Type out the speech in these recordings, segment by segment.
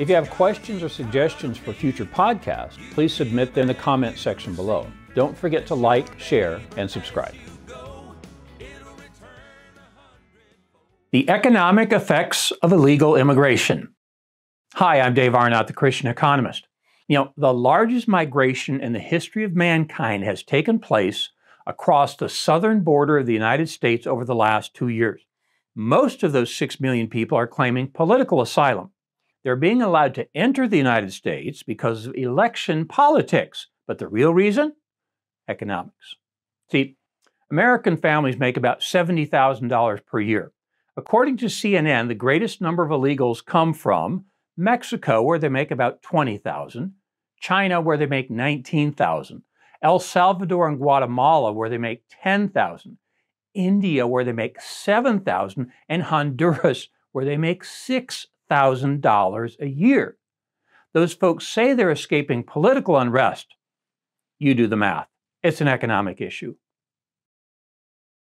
If you have questions or suggestions for future podcasts, please submit them in the comment section below. Don't forget to like, share, and subscribe. The economic effects of illegal immigration. Hi, I'm Dave Arnott, the Christian Economist. The largest migration in the history of mankind has taken place across the southern border of the United States over the last 2 years. Most of those 6 million people are claiming political asylum. They're being allowed to enter the United States because of election politics. But the real reason? Economics. See, American families make about $70,000 per year. According to CNN, the greatest number of illegals come from Mexico, where they make about $20,000, China, where they make $19,000, El Salvador and Guatemala, where they make $10,000, India, where they make $7,000, and Honduras, where they make $6,000 a year. Those folks say they're escaping political unrest. You do the math. It's an economic issue.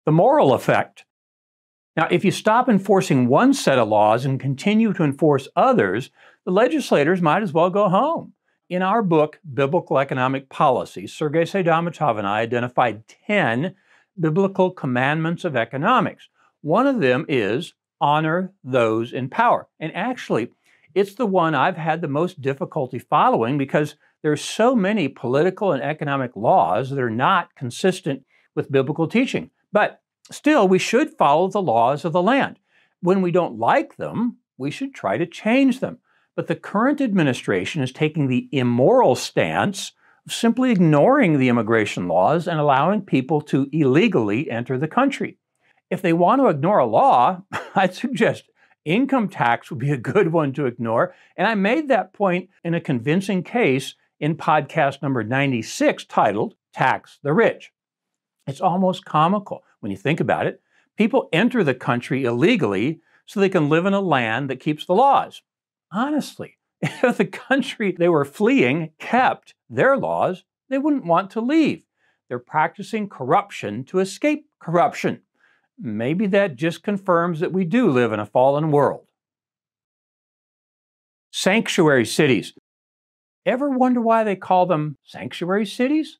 The moral effect. Now, if you stop enforcing one set of laws and continue to enforce others, the legislators might as well go home. In our book, Biblical Economic Policy, Sergei Seidamatov and I identified 10 biblical commandments of economics. One of them is honor those in power. And actually, it's the one I've had the most difficulty following because there's so many political and economic laws that are not consistent with biblical teaching. But still, we should follow the laws of the land. When we don't like them, we should try to change them. But the current administration is taking the immoral stance of simply ignoring the immigration laws and allowing people to illegally enter the country. If they want to ignore a law, I'd suggest income tax would be a good one to ignore. And I made that point in a convincing case in podcast number 96 titled Tax the Rich. It's almost comical when you think about it. People enter the country illegally so they can live in a land that keeps the laws. Honestly, if the country they were fleeing kept their laws, they wouldn't want to leave. They're practicing corruption to escape corruption. Maybe that just confirms that we do live in a fallen world. Sanctuary cities. Ever wonder why they call them sanctuary cities?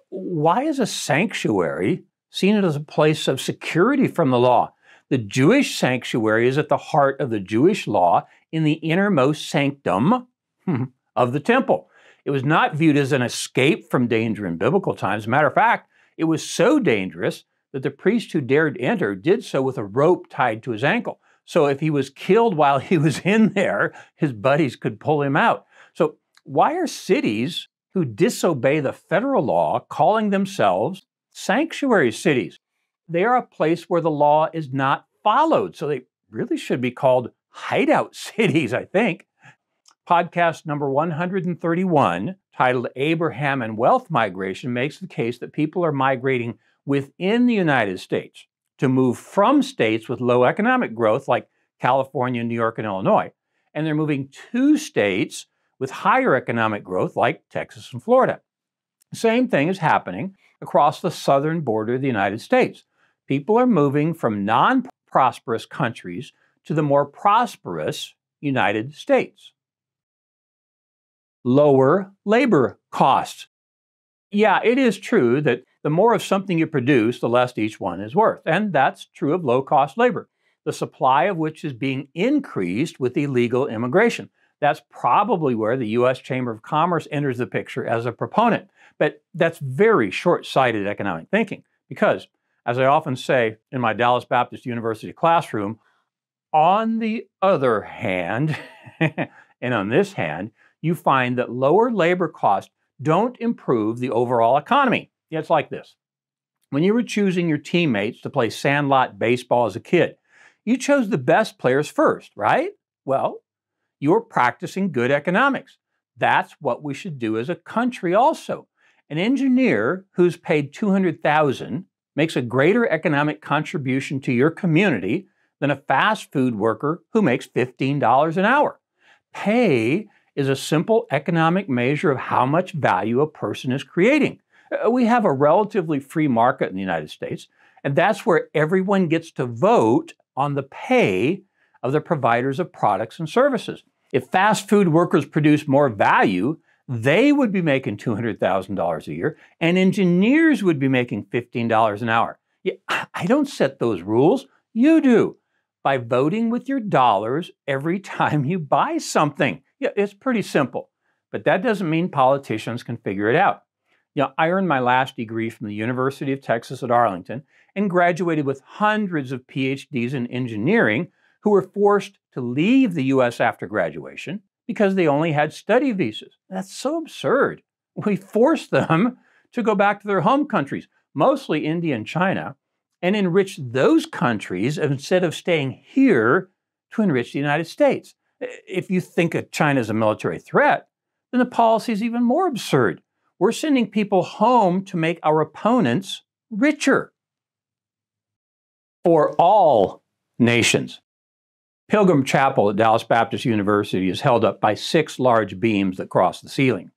Why is a sanctuary seen as a place of security from the law? The Jewish sanctuary is at the heart of the Jewish law in the innermost sanctum of the temple. It was not viewed as an escape from danger in biblical times. As a matter of fact, it was so dangerous that the priest who dared enter did so with a rope tied to his ankle. So if he was killed while he was in there, his buddies could pull him out. So why are cities who disobey the federal law calling themselves sanctuary cities? They are a place where the law is not followed. So they really should be called hideout cities, I think. Podcast number 131, titled Abraham and Wealth Migration, makes the case that people are migrating within the United States to move from states with low economic growth like California, New York, and Illinois. And they're moving to states with higher economic growth like Texas and Florida. The same thing is happening across the southern border of the United States. People are moving from non-prosperous countries to the more prosperous United States. Lower labor costs. Yeah, it is true that the more of something you produce, the less each one is worth. And that's true of low-cost labor, the supply of which is being increased with illegal immigration. That's probably where the U.S. Chamber of Commerce enters the picture as a proponent. But that's very short-sighted economic thinking because, as I often say in my Dallas Baptist University classroom, on the other hand, and on this hand, you find that lower labor costs don't improve the overall economy. It's like this. When you were choosing your teammates to play sandlot baseball as a kid, you chose the best players first, right? Well, you're practicing good economics. That's what we should do as a country also. An engineer who's paid $200,000 makes a greater economic contribution to your community than a fast food worker who makes $15 an hour. Pay is a simple economic measure of how much value a person is creating. We have a relatively free market in the United States, and that's where everyone gets to vote on the pay of the providers of products and services. If fast food workers produce more value, they would be making $200,000 a year, and engineers would be making $15 an hour. Yeah, I don't set those rules. You do. By voting with your dollars every time you buy something. Yeah, it's pretty simple. But that doesn't mean politicians can figure it out. I earned my last degree from the University of Texas at Arlington and graduated with hundreds of PhDs in engineering who were forced to leave the U.S. after graduation because they only had study visas. That's so absurd. We forced them to go back to their home countries, mostly India and China, and enrich those countries instead of staying here to enrich the United States. If you think China is a military threat, then the policy is even more absurd. We're sending people home to make our opponents richer. For all nations. Pilgrim Chapel at Dallas Baptist University is held up by 6 large beams that cross the ceiling.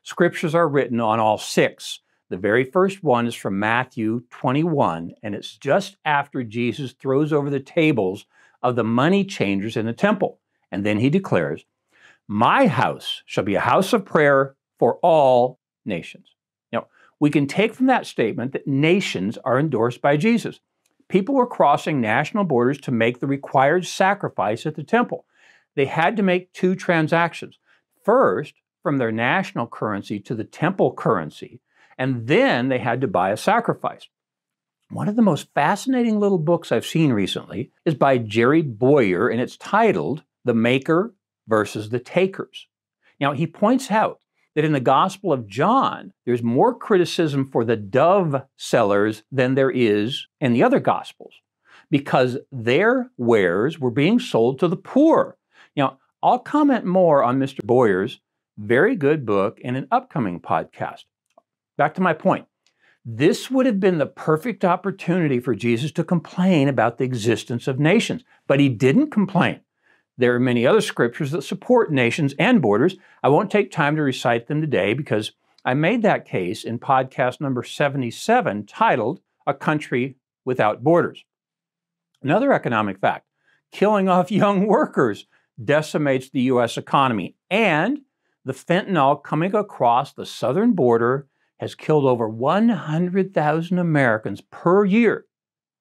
Scriptures are written on all 6. The very first one is from Matthew 21, and it's just after Jesus throws over the tables of the money changers in the temple. And then he declares, "My house shall be a house of prayer for all nations." Now, we can take from that statement that nations are endorsed by Jesus. People were crossing national borders to make the required sacrifice at the temple. They had to make 2 transactions. First, from their national currency to the temple currency, and then they had to buy a sacrifice. One of the most fascinating little books I've seen recently is by Jerry Boyer, and it's titled "The Maker versus the Takers." Now, he points out that in the Gospel of John, there's more criticism for the dove sellers than there is in the other Gospels, because their wares were being sold to the poor. Now, I'll comment more on Mr. Boyer's very good book in an upcoming podcast. Back to my point. This would have been the perfect opportunity for Jesus to complain about the existence of nations, but he didn't complain. There are many other scriptures that support nations and borders. I won't take time to recite them today because I made that case in podcast number 77 titled "A Country Without Borders." Another economic fact, killing off young workers decimates the U.S. economy, and the fentanyl coming across the southern border has killed over 100,000 Americans per year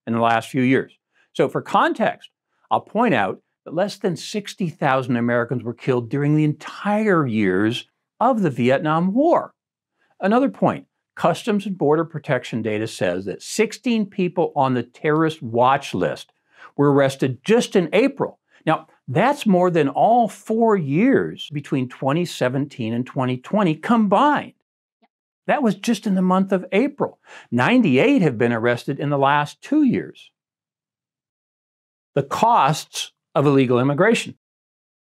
in the last few years. So for context, I'll point out that less than 60,000 Americans were killed during the entire years of the Vietnam War. Another point, Customs and Border Protection data says that 16 people on the terrorist watch list were arrested just in April. Now, that's more than all 4 years between 2017 and 2020 combined. That was just in the month of April. 98 have been arrested in the last 2 years. The costs of illegal immigration.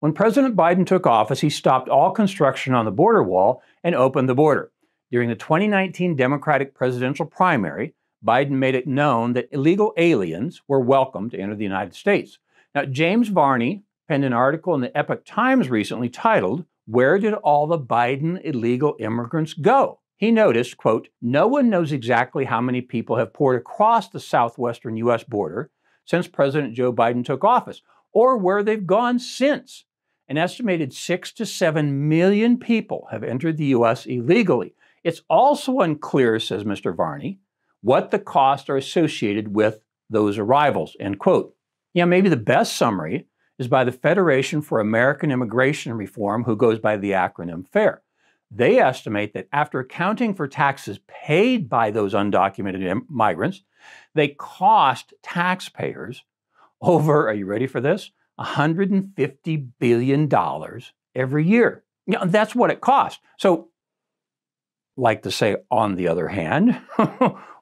When President Biden took office, he stopped all construction on the border wall and opened the border. During the 2019 Democratic presidential primary, Biden made it known that illegal aliens were welcome to enter the United States. Now, James Varney penned an article in the Epoch Times recently titled, "Where Did All the Biden Illegal Immigrants Go?" He noticed, quote, "No one knows exactly how many people have poured across the southwestern U.S. border since President Joe Biden took office, or where they've gone since. An estimated 6 to 7 million people have entered the U.S. illegally. It's also unclear," says Mr. Varney, "what the costs are associated with those arrivals," end quote. Maybe the best summary is by the Federation for American Immigration Reform, who goes by the acronym FAIR. They estimate that after accounting for taxes paid by those undocumented migrants, they cost taxpayers over, are you ready for this? $150 billion every year. That's what it costs. So, like to say, on the other hand,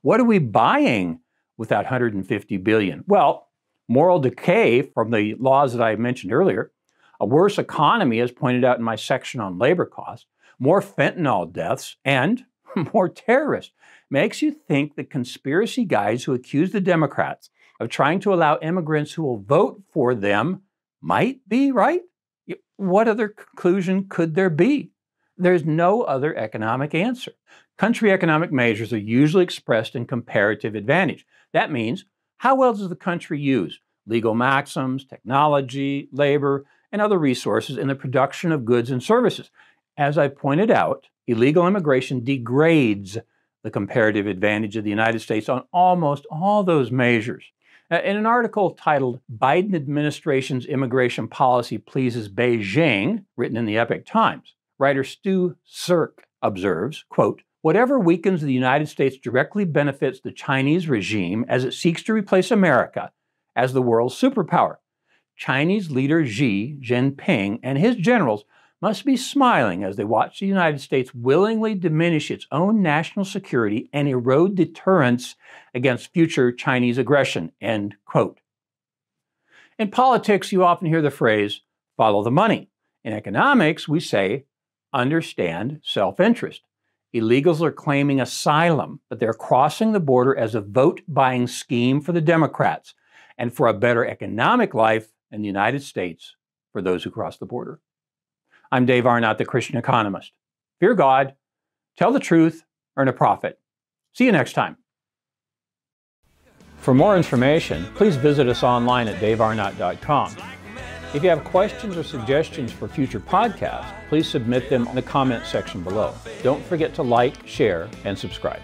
what are we buying with that $150 billion? Well, moral decay from the laws that I mentioned earlier, a worse economy, as pointed out in my section on labor costs, more fentanyl deaths, and more terrorists. Makes you think the conspiracy guys who accuse the Democrats of trying to allow immigrants who will vote for them might be right? What other conclusion could there be? There's no other economic answer. Country economic measures are usually expressed in comparative advantage. That means, how well does the country use legal maxims, technology, labor, and other resources in the production of goods and services. As I pointed out, illegal immigration degrades the comparative advantage of the United States on almost all those measures. In an article titled "Biden Administration's Immigration Policy Pleases Beijing," written in the Epoch Times, writer Stu Sirk observes, quote, "Whatever weakens the United States directly benefits the Chinese regime as it seeks to replace America as the world's superpower. Chinese leader Xi Jinping and his generals must be smiling as they watch the United States willingly diminish its own national security and erode deterrence against future Chinese aggression," end quote. In politics, you often hear the phrase, "follow the money." In economics, we say, "understand self-interest." Illegals are claiming asylum, but they're crossing the border as a vote-buying scheme for the Democrats and for a better economic life in the United States for those who cross the border. I'm Dave Arnott, the Christian Economist. Fear God, tell the truth, earn a profit. See you next time. For more information, please visit us online at davearnott.com. If you have questions or suggestions for future podcasts, please submit them in the comment section below. Don't forget to like, share, and subscribe.